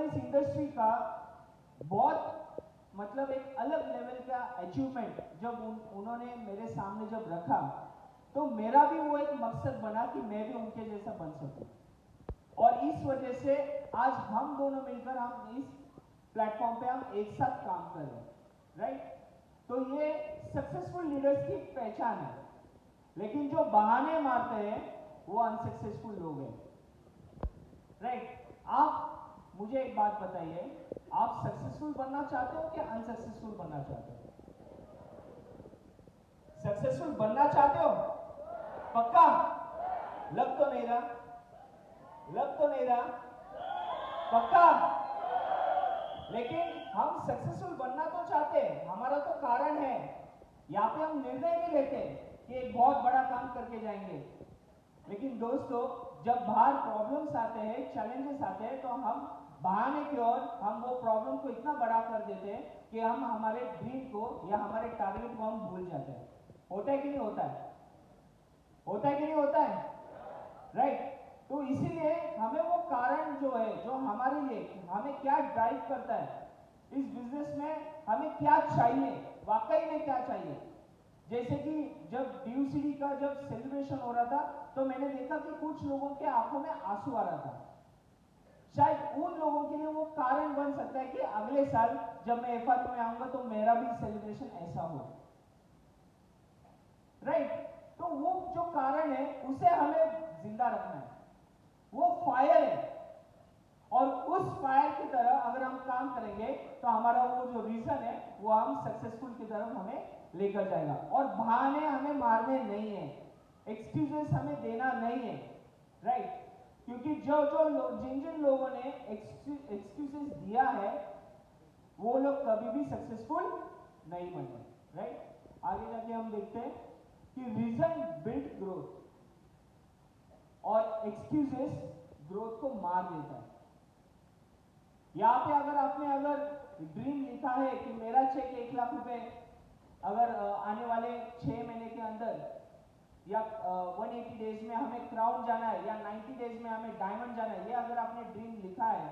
इस इंडस्ट्री का बहुत मतलब एक अलग लेवल का अचीवमेंट जब उन्होंने मेरे सामने जब रखा, तो मेरा भी वो एक मकसद बना कि मैं भी उनके जैसा बन सकूं। और इस वजह से आज हम दोनों मिलकर हम इस प्लेटफॉर्म पे हम एक साथ काम कर रहे हैं, राइट। तो ये सक्सेसफुल लीडर्स की पहचान है। लेकिन जो बहाने मारते हैं वो अनसक्सेसफुल लोग हैं, राइट। आप मुझे एक बात बताइए, आप सक्सेसफुल बनना चाहते हो कि अनसक्सेसफुल बनना चाहते हो? सक्सेसफुल बनना चाहते हो? पक्का? लग तो नहीं रहा, लग तो नहीं रहा, पक्का? लेकिन हम सक्सेसफुल बनना तो चाहते हैं, हमारा तो कारण है। यहाँ पे हम निर्णय भी लेते हैं कि एक बहुत बड़ा काम करके जाएंगे। लेकिन दोस्तों, जब बाहर प्रॉब्लम्स आते हैं, चैलेंजेस आते हैं, तो हम बहाने की ओर हम वो प्रॉब्लम को इतना बड़ा कर देते हैं कि हम हमारे ड्रीम को या हमारे टारगेट को हम भूल जाते हैं। होता है कि नहीं होता है? होता है कि नहीं होता है? राइट। तो इसीलिए हमें वो कारण जो है, जो हमारे लिए हमें क्या ड्राइव करता है इस बिजनेस में, हमें क्या चाहिए, वाकई में क्या चाहिए। जैसे कि जब DUCD का जब सेलिब्रेशन हो रहा था, तो मैंने देखा कि कुछ लोगों के आंखों में आंसू आ रहा था। शायद उन लोगों के लिए वो कारण बन सकता है कि अगले साल जब मैं FRU में आऊंगा तो मेरा भी सेलिब्रेशन ऐसा हो, राइट। तो वो जो कारण है उसे हमें जिंदा रखना है, वो फायर है। और उस फायर की तरह अगर हम काम करेंगे तो हमारा वो जो रीजन है वो हम सक्सेसफुल की तरफ हमें लेकर जाएगा। और बहाने हमें मारने नहीं है, एक्सक्यूजेस हमें देना नहीं है, राइट। क्योंकि जिन जिन लोगों ने एक्सक्यूजेस दिया है वो लोग कभी भी सक्सेसफुल नहीं बने, राइट। आगे जाके हम देखते हैं कि रीजन बिल्ड ग्रोथ और एक्सक्यूजेस ग्रोथ को मार देता है। यहाँ पे अगर ड्रीम लिखा है कि मेरा चेक 1 लाख रुपए अगर आने वाले 6 महीने के अंदर या 180 डेज में हमें क्राउन जाना है या 90 डेज में हमें डायमंड जाना है, ये अगर आपने ड्रीम लिखा है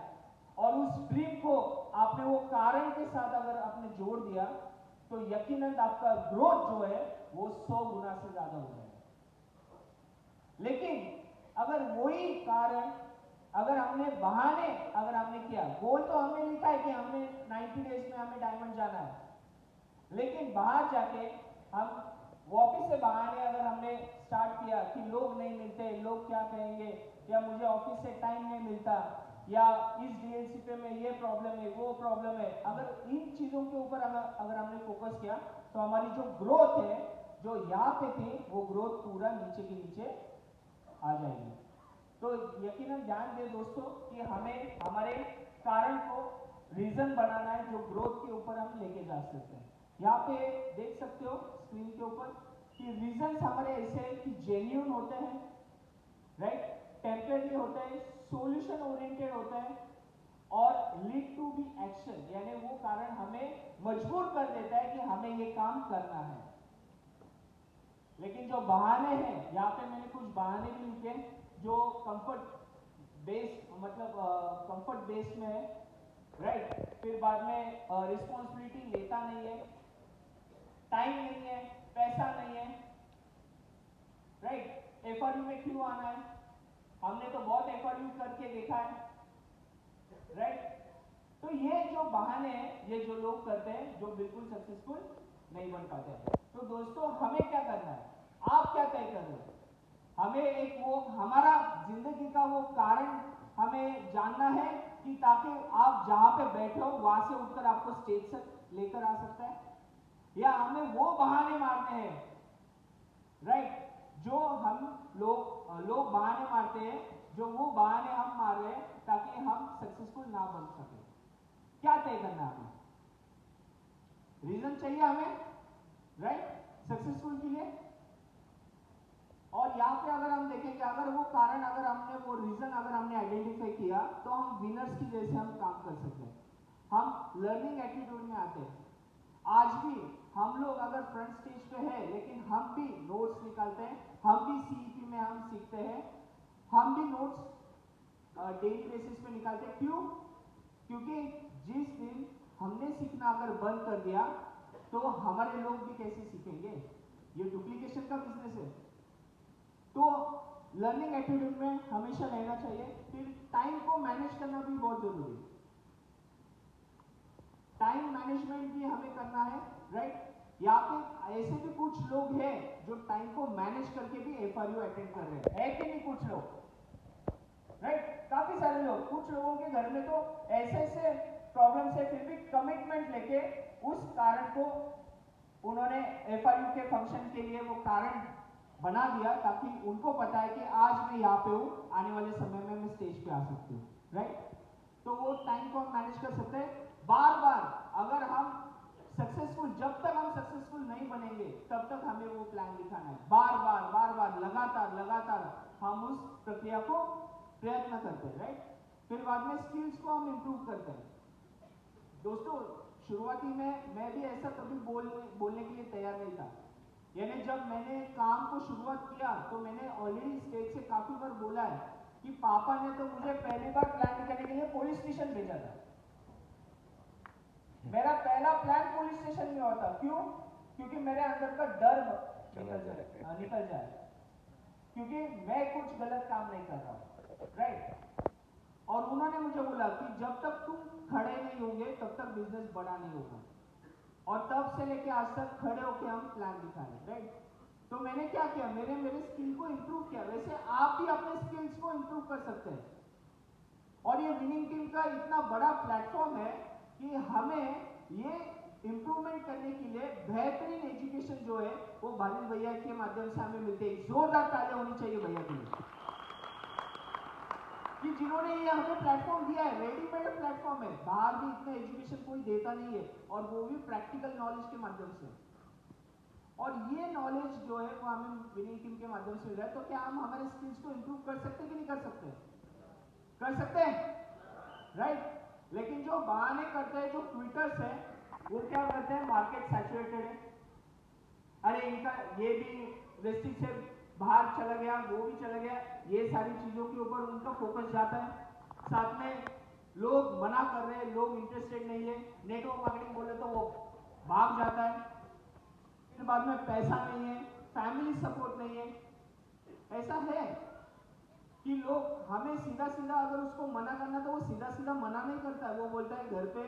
और उस ड्रीम को आपने वो कारण के साथ अगर आपने जोड़ दिया, तो यकीनन आपका ग्रोथ जो है वो 100 गुना से ज्यादा हो जाएगा। लेकिन अगर वही कारण अगर हमने बहाने अगर हमने किया, गोल तो हमने लिखा है कि हमने 90 डेज में हमें डायमंड जाना है, लेकिन बाहर जाके हम वापिस से बहाने अगर हमने स्टार्ट किया कि लोग नहीं मिलते, लोग क्या कहेंगे, या मुझे ऑफिस से टाइम नहीं मिलता, या इस DLC पे में ये प्रॉब्लम है, वो प्रॉब्लम है, अगर इन चीजों के ऊपर अगर हमने फोकस किया तो हमारी जो ग्रोथ है जो यहाँ पे थी वो ग्रोथ पूरा नीचे के नीचे आ जाएगी। तो यकीनन ध्यान दें दोस्तों कि हमें हमारे कारण को रीजन बनाना है जो ग्रोथ के ऊपर हम लेके जा सकते हैं। यहाँ पे देख सकते हो स्क्रीन के ऊपर कि रीजंस हमारे ऐसे हैं कि जेन्युइन होते हैं, राइट, टेम्परेरी होते हैं, सॉल्यूशन ओरिएंटेड होते हैं और लीड टू बी एक्शन, यानी वो कारण हमें मजबूर कर देता है कि हमें ये काम करना है। लेकिन जो बहाने हैं, यहाँ पे मैंने कुछ बहाने भी लिखे जो कंफर्ट बेस में है, राइट। फिर बाद में रिस्पॉन्सिबिलिटी लेता नहीं है, टाइम नहीं है, पैसा नहीं है, राइट। FRU में क्यों आना है, हमने तो बहुत FRU करके देखा है, राइट। तो ये जो बहाने हैं ये जो लोग करते हैं जो बिल्कुल सक्सेसफुल नहीं बन पाते। तो दोस्तों हमें क्या करना है, आप क्या तय कर रहे हो? हमें एक वो हमारा जिंदगी का वो कारण हमें जानना है कि ताकि आप जहां पे बैठे हो वहां से उठकर आपको स्टेज से लेकर आ सकता है, या हमें वो बहाने मारने हैं, राइट, जो हम लोग बहाने मारते हैं, जो वो बहाने हम मार रहे हैं ताकि हम सक्सेसफुल ना बन सके। क्या तय करना है हमें? रीजन चाहिए हमें, राइट, सक्सेसफुल के लिए। और यहाँ पे अगर हम देखें कि अगर वो कारण अगर हमने वो रीजन अगर हमने आइडेंटिफाई किया तो हम विनर्स की जैसे हम काम कर सकते हैं, हम लर्निंग एटीट्यूड में आते हैं। आज भी हम लोग अगर फ्रंट स्टेज पे है लेकिन हम भी नोट्स निकालते हैं, हम भी CEP में हम सीखते हैं, हम भी नोट्स डेली बेसिस पे निकालते हैं। क्यों? क्योंकि जिस दिन हमने सीखना अगर बंद कर दिया तो हमारे लोग भी कैसे सीखेंगे? ये डुप्लीकेशन का बिजनेस है। तो लर्निंग एटीट्यूड में हमेशा रहना चाहिए। फिर टाइम को मैनेज करना भी बहुत जरूरी है। टाइम मैनेजमेंट भी हमें करना है, राइट? यहाँ पे ऐसे भी कुछ लोग हैं जो टाइम को मैनेज करके भी एफआरयू अटेंड कर रहे हैं, है कि नहीं? कुछ लोग, राइट? काफी सारे लोग, कुछ लोगों के घर में तो ऐसे ऐसे प्रॉब्लम है, फिर भी कमिटमेंट लेके उस कारण को उन्होंने एफआरयू के फंक्शन के लिए वो कारण बना दिया, ताकि उनको पता है कि आज मैं यहाँ पे हूँ, आने वाले समय में मैं स्टेज पे आ सकती हूँ, राइट? तो वो टाइम को हम मैनेज कर सकते हैं। बार बार अगर हम सक्सेसफुल, जब तक हम सक्सेसफुल नहीं बनेंगे तब तक हमें वो प्लान दिखाना है। बार बार लगातार हम उस प्रक्रिया को प्रयत्न करते हैं, राइट? फिर बाद में स्किल्स को हम इंप्रूव करते हैं। दोस्तों, शुरुआती में मैं भी ऐसा कभी बोलने के लिए तैयार नहीं था। यानी जब मैंने काम को शुरुआत किया तो मैंने ऑलरेडी स्टेज से काफी बार बोला है कि पापा ने तो मुझे पहली बार प्लान करने के लिए पुलिस स्टेशन भेजा था। मेरा पहला प्लान पुलिस स्टेशन में होता। क्यों? क्योंकि मेरे अंदर का डर निकल जाए, क्योंकि मैं कुछ गलत काम नहीं कर रहा, राइट? और उन्होंने मुझे बोला कि जब तक तुम खड़े नहीं होंगे तब तक बिजनेस बड़ा नहीं होगा। और तब से लेके आज तक खड़े होके हम प्लान दिखाएं, राइट? तो मैंने क्या किया, मेरे स्किल को इंप्रूव किया। वैसे आप भी अपने स्किल्स को इंप्रूव कर सकते हैं। और ये विनिंग टीम का इतना बड़ा प्लेटफॉर्म है कि हमें ये इंप्रूवमेंट करने के लिए बेहतरीन एजुकेशन जो है वो बारिश भैया के माध्यम से हमें मिलते हैं। जोरदार तालियां होनी चाहिए भैया के लिए कि जिन्होंने ये हमें प्लेटफॉर्म दिया है। रेडीमेड प्लेटफॉर्म है, बाहर भी इतना एजुकेशन कोई देता नहीं है, और वो भी प्रैक्टिकल नॉलेज के माध्यम से। और ये नॉलेज जो है वो हमें विनिंग टीम के माध्यम से मिल रहा है। तो क्या हम हमारे स्किल्स को इंप्रूव कर सकते हैं कि नहीं कर सकते? कर सकते हैं, राइट? लेकिन जो बहाने करते हैं, जो ट्विटर्स है, वो क्या करते हैं, मार्केट सैचुरेटेड है, अरे इनका ये भी वेस्टिज से बाहर चला गया, वो भी चला गया, ये सारी चीजों के ऊपर उनका फोकस जाता है। साथ में लोग मना कर रहे हैं, लोग इंटरेस्टेड नहीं है, नेटवर्क मार्केटिंग बोले तो वो भाग जाता है। फिर बाद में पैसा नहीं है, फैमिली सपोर्ट नहीं है। ऐसा है कि लोग हमें सीधा सीधा अगर उसको मना करना तो वो सीधा सीधा मना नहीं करता है, वो बोलता है घर पे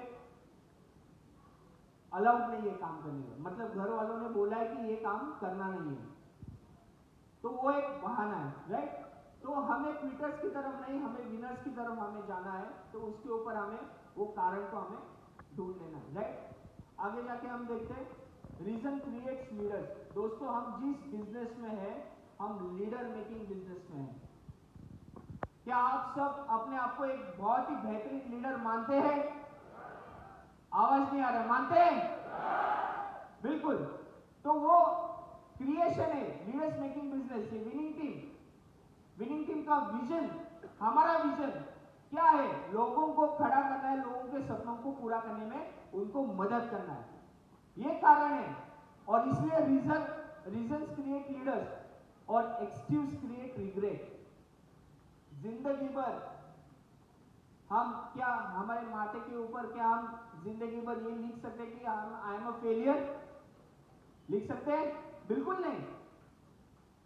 अलाउड नहीं है काम करने का, मतलब घर वालों ने बोला है कि ये काम करना नहीं है, तो वो एक बहाना है, राइट? तो हमें क्विटर्स की तरफ नहीं, हमें विनर्स की तरफ हमें जाना है। तो उसके ऊपर हमें वो कारण को हमें ढूंढ लेना है, राइट? आगे जाके हम देखते हैं रीजन क्रिएट्स लीडर्स। दोस्तों, हम जिस बिजनेस में है, हम लीडर मेकिंग बिजनेस में है। क्या आप सब अपने आप को एक बहुत ही बेहतरीन लीडर मानते हैं? आवाज नहीं आ रहा, मानते हैं? बिल्कुल। तो वो क्रिएशन है लीडर्स मेकिंग बिजनेस की विनिंग टीम। विनिंग टीम का विजन, हमारा विजन क्या है? लोगों को खड़ा करना है, लोगों के सपनों को पूरा करने में उनको मदद करना है, ये कारण है। और इसलिए रीजंस क्रिएट लीडर्स और एक्सक्यूज क्रिएट रिग्रेट। जिंदगी भर हम क्या, हमारे माथे के ऊपर क्या हम जिंदगी भर ये लिख सकते हैं कि आई एम अ फेलियर? लिख सकते हैं? बिल्कुल नहीं।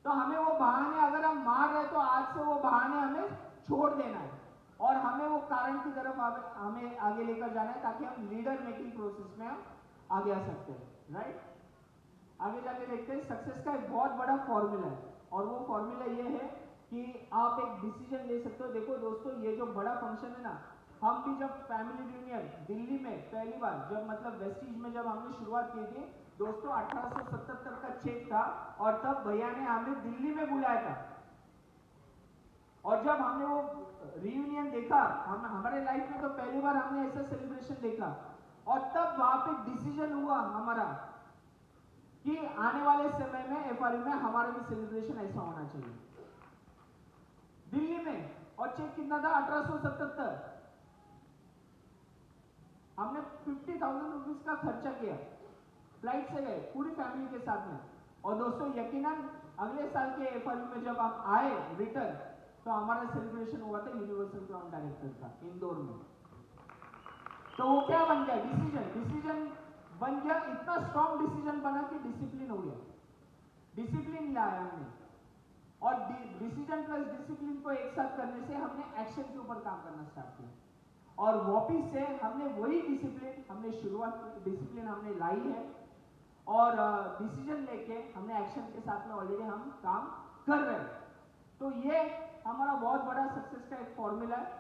तो हमें वो बहाने अगर हम मार रहे तो आज से वो बहाने हमें छोड़ देना है और हमें वो कारण की तरफ हमें आगे लेकर जाना है, ताकि हम लीडर मेकिंग प्रोसेस में हम आगे आ सकते हैं, राइट? आगे जाके देखते हैं सक्सेस का एक बहुत बड़ा फॉर्मूला है, और वो फॉर्मूला ये है कि आप एक डिसीजन ले सकते हो। देखो दोस्तों, ये जो बड़ा फंक्शन है ना, हम भी जब फैमिली रियूनियन दिल्ली में पहली बार, जब मतलब वेस्टिज में जब हमने शुरुआत की थी दोस्तों, 1877 का चेक था, और तब भैया ने हमें दिल्ली में बुलाया था। और जब हमने वो रियूनियन देखा, हमारे लाइफ में तो पहली बार हमने ऐसा सेलिब्रेशन देखा, और तब वहां पे डिसीजन हुआ हमारा कि आने वाले समय में एफआरयू में हमारा भी सेलिब्रेशन ऐसा होना चाहिए दिल्ली में। और चेक कितना था? 1877। हमने 50,000 रुपीज का खर्चा किया, फ्लाइट से गए पूरी फैमिली के साथ में। और दोस्तों यकीनन अगले साल के एफआरयू में जब हम आए रिटर्न, तो हमारा सेलिब्रेशन हुआ था यूनिवर्सल क्राउन डायरेक्टर का इंदौर में। तो वो क्या बन गया? डिसीजन बन गया। इतना स्ट्रॉन्ग डिसीजन बना कि डिसिप्लिन हो गया, डिसिप्लिन लाया हमने। और डिसीजन प्लस डिसिप्लिन को एक साथ करने से हमने एक्शन के ऊपर काम करना स्टार्ट किया और वापिस से हमने वही डिसिप्लिन हमने शुरुआत डिसिप्लिन हमने लाई है और डिसीजन लेके हमने एक्शन के साथ में ऑलरेडी हम काम कर रहे हैं। तो ये हमारा बहुत बड़ा सक्सेस का एक फॉर्मूला है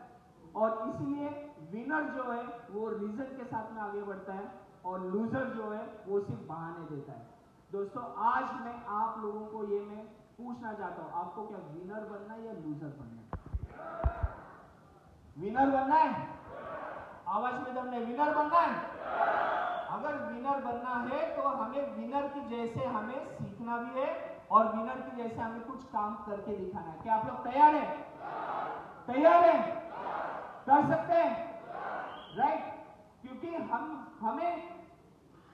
और इसीलिए विनर जो है वो रीजन के साथ में आगे बढ़ता है और लूजर जो है वो सिर्फ बहाने देता है। दोस्तों आज मैं आप लोगों को ये मैं पूछना चाहता हूं, आपको क्या विनर बनना है या लूजर बनना है? विनर बनना है? आवाज में तुमने विनर बनना है? अगर विनर बनना है तो हमें विनर की जैसे हमें सीखना भी है और विनर की जैसे हमें कुछ काम करके दिखाना है। क्या आप लोग तैयार हैं? तैयार हैं? कर सकते हैं? राइट? क्योंकि हमें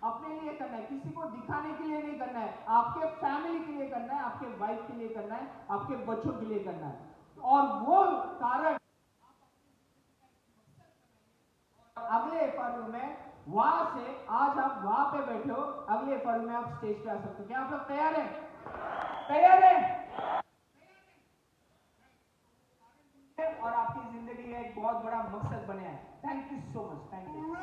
अपने लिए करना है, किसी को दिखाने के लिए नहीं करना है, आपके फैमिली के लिए करना है, आपके वाइफ के लिए करना है, आपके बच्चों के लिए करना है। और वो कारण अगले एफआरयू में वहां से आज आप वहां पे बैठे हो, अगले एफआरयू में आप स्टेज पे आ सकते हो। क्या आप लोग तैयार हैं? तैयार हैं? और आपकी जिंदगी का एक बहुत बड़ा मकसद बने है। Thank you so much. Thank you.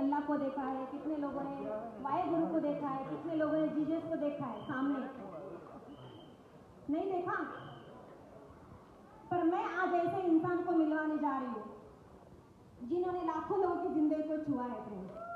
Allah को देखा है, कितने लोगों ने वाहेगुरु को देखा है, कितने लोगों ने जीसस को देखा है सामने? नहीं देखा। पर मैं आज ऐसे इंसान को मिलवाने जा रही हूँ जिन्होंने लाखों लोगों की जिंदगी को छुआ है फ्रेंड्स।